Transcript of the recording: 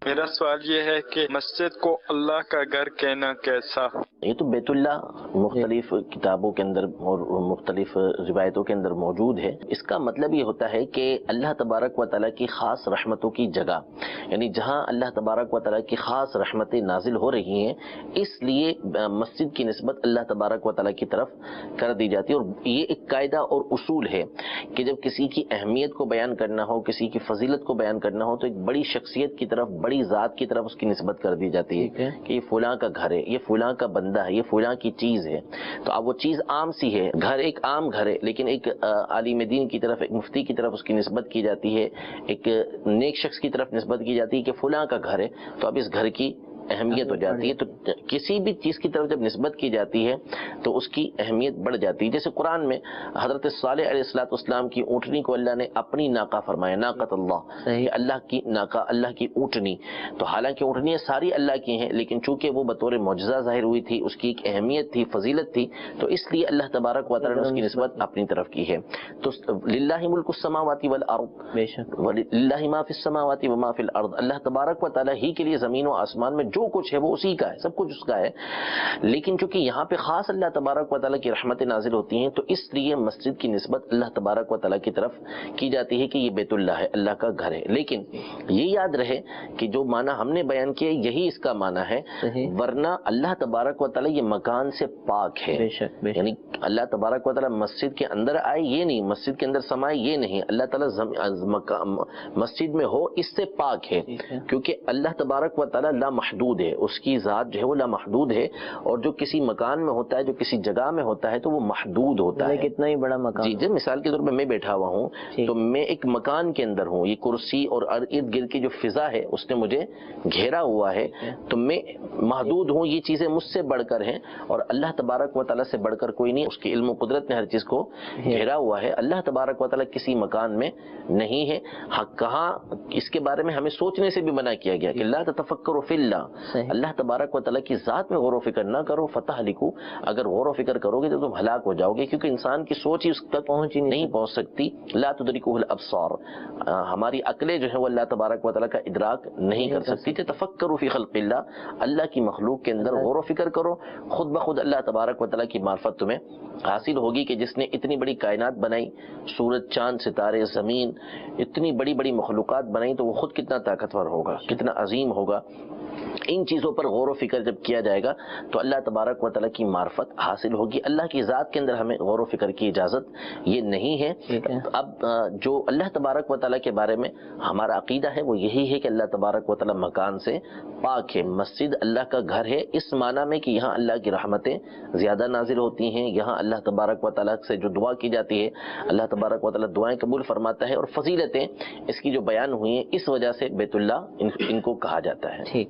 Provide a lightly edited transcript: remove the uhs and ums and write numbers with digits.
میرا سوال یہ ہے کہ مسجد کو اللہ کا گھر کہنا کیسا؟ یہ تو بیت اللہ مختلف کتابوں کے اندر اور مختلف روایتوں کے اندر موجود ہے۔ اس کا مطلب یہ ہوتا ہے کہ اللہ تبارک و تعالیٰ کی خاص رحمتوں کی جگہ، یعنی جہاں اللہ تبارک و تعالیٰ کی خاص رحمتیں نازل ہو رہی ہیں، اس لیے مسجد کی نسبت اللہ تبارک و تعالیٰ کی طرف کر دی جاتی ہے۔ اور یہ ایک قاعدہ اور اصول ہے کہ جب کسی کی اہمیت کو بیان کرنا ہو، کسی کی فضیلت کو بیان کرنا ہو، تو ایک بڑی شخصیت کی طرف، بڑی ذات کی طرف اس کی نسبت کر دی جاتی ہے کہ یہ فلاں کا گھر ہے، یہ فلاں کا بندہ ہے، یہ فلاں کی چیز ہے۔ تو اب وہ چیز عام سی ہے، گھر ایک عام گھر ہے، لیکن ایک عالم دین کی طرف، ایک مفتی کی طرف اس کی نسبت کی جاتی ہے، ایک نیک شخص کی طرف نسبت کی جاتی ہے کہ فلاں کا گھر ہے، تو اب اس گھر کی اہمیت ہو جاتی ہے۔ تو کسی بھی چیز کی طرف جب نسبت کی جاتی ہے تو اس کی اہمیت بڑھ جاتی ہے۔ جیسے قرآن میں حضرت صالح علیہ السلام کی اونٹنی کو اللہ نے اپنی ناقہ فرمایا، ناقۃ اللہ، اللہ کی ناقہ، اللہ کی اونٹنی۔ تو حالانکہ اونٹنیاں ساری اللہ کی ہیں، لیکن چونکہ وہ بطور معجزہ ظاہر ہوئی تھی، اس کی ایک اہمیت تھی، فضیلت تھی، تو اس لیے اللہ تبارک و تعالیٰ نے اس کی نسبت اپنی طرف کی ہے۔ تو للہ ملک السماوات والارض، بے شک للہ ما فی السماوات وما فی الارض، اللہ تبارک و تعالیٰ ہی کے لیے زمین و آسمان میں جو کچھ ہے وہ اسی کا ہے، سب کچھ اس کا ہے۔ لیکن چونکہ یہاں پہ خاص اللہ تبارک و تعالیٰ کی رحمتیں نازل ہوتی ہیں، تو اس لیے مسجد کی نسبت اللہ تبارک و تعالیٰ کی طرف کی جاتی ہے کہ یہ بیت اللہ ہے، اللہ کا گھر ہے۔ لیکن یہ یاد رہے کہ جو معنی ہم نے بیان کیا یہی اس کا معنی ہے، ورنہ اللہ تبارک و تعالیٰ یہ مکان سے پاک ہے۔ یعنی اللہ تبارک و تعالیٰ مسجد کے اندر آئے یہ نہیں، مسجد کے اندر سمائے یہ نہیں، اللہ تعالیٰ مسجد میں ہو اس سے پاک ہے، کیونکہ اللہ تبارک و تعالیٰ لامحدود ہے، اس کی ذات جو ہے وہ لامحدود ہے، اور جو کسی مکان میں ہوتا ہے، جو کسی جگہ میں ہوتا ہے، تو وہ محدود ہوتا ہے۔ کتنا ہی بڑا مکان، جی مثال کے طور پہ میں بیٹھا ہوا ہوں تو میں ایک مکان کے اندر ہوں، یہ کرسی اور ارد گرد کی جو فضا ہے اس نے مجھے گھیرا ہوا ہے، تو میں محدود ہوں، یہ چیزیں مجھ سے بڑھ کر ہیں، اور اللہ تبارک و تعالیٰ سے بڑھ کر کوئی نہیں، اس کی علم و قدرت نے ہر چیز کو گھیرا ہوا ہے۔ اللہ تبارک و تعالیٰ کسی مکان میں نہیں ہے۔ کہاں اس کے بارے میں ہمیں سوچنے سے بھی منع کیا گیا کہ لا تتفکروا فی اللہ، اللہ تبارک و تعالیٰ کی ذات میں غور و فکر نہ کرو، فتہلکوا، اگر غور و فکر کرو گے تو تم ہلاک ہو جاؤ گے، کیونکہ انسان کی سوچ ہی اس تک نہیں پہنچ سکتی۔ لا تدرکہ الابصار، ہماری عقلیں جو ہے وہ اللہ تبارک و تعالیٰ کا ادراک نہیں کر سکتی۔ تفکروا فی خلق اللہ، اللہ کی مخلوق کے اندر غور و فکر کرو، خود بخود اللہ تبارک و تعالیٰ کی معرفت تمہیں حاصل ہوگی کہ جس نے اتنی بڑی کائنات بنائی، سورج، چاند، ستارے، زمین، اتنی بڑی بڑی مخلوقات بنائی، تو وہ خود کتنا طاقتور ہوگا، کتنا عظیم ہوگا۔ ان چیزوں پر غور و فکر جب کیا جائے گا تو اللہ تبارک و تعالیٰ کی معرفت حاصل ہوگی۔ اللہ کی ذات کے اندر ہمیں غور و فکر کی اجازت یہ نہیں ہے۔ اب جو اللہ تبارک و تعالیٰ کے بارے میں ہمارا عقیدہ ہے وہ یہی ہے کہ اللہ تبارک و تعالیٰ مکان سے پاک ہے، مسجد اللہ کا گھر ہے، اس معنی میں کہ یہاں اللہ کی رحمتیں زیادہ نازل ہوتی ہیں، یہاں اللہ تبارک و تعالیٰ سے جو دعا کی جاتی ہے اللہ تبارک و تعالیٰ دعائیں قبول فرماتا ہے، اور فضیلتیں اس کی جو بیان ہوئی ہیں اس وجہ سے بیت اللہ ان کو کہا جاتا ہے۔